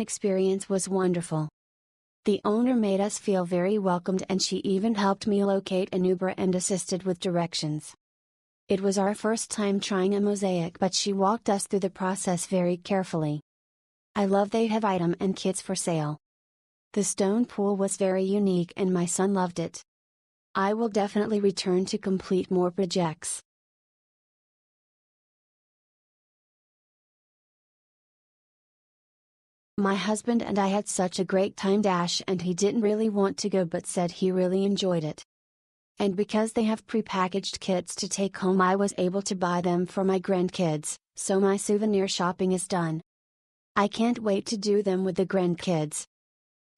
experience was wonderful. The owner made us feel very welcomed and she even helped me locate an Uber and assisted with directions. It was our first time trying a Mosaic, but she walked us through the process very carefully. I love they have item and kits for sale. The stone pool was very unique and my son loved it. I will definitely return to complete more projects. My husband and I had such a great time and he didn't really want to go but said he really enjoyed it. And because they have prepackaged kits to take home, I was able to buy them for my grandkids, so my souvenir shopping is done. I can't wait to do them with the grandkids.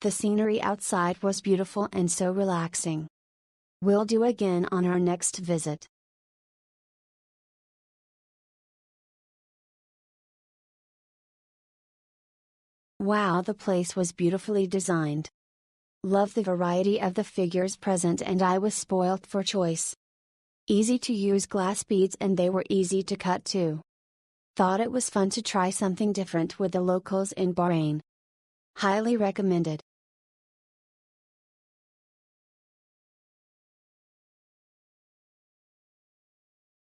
The scenery outside was beautiful and so relaxing. We'll do again on our next visit. Wow, the place was beautifully designed. Love the variety of the figures present and I was spoilt for choice. Easy to use glass beads and they were easy to cut too. Thought it was fun to try something different with the locals in Bahrain. Highly recommended.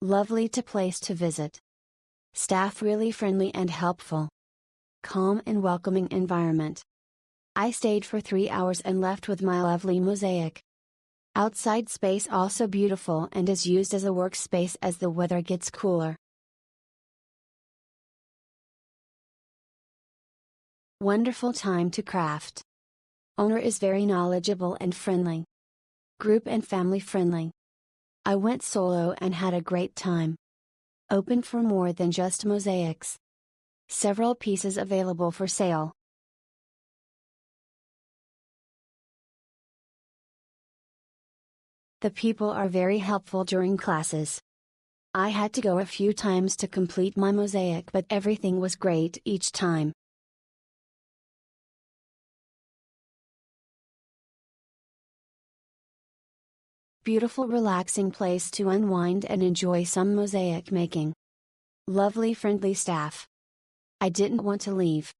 Lovely place to visit. Staff really friendly and helpful. Calm and welcoming environment. I stayed for 3 hours and left with my lovely Mosaic. Outside space also beautiful and is used as a workspace as the weather gets cooler. Wonderful time to craft. Owner is very knowledgeable and friendly. Group and family friendly. I went solo and had a great time. Open for more than just mosaics. Several pieces available for sale. The people are very helpful during classes. I had to go a few times to complete my mosaic, but everything was great each time. Beautiful relaxing place to unwind and enjoy some mosaic making. Lovely friendly staff. I didn't want to leave.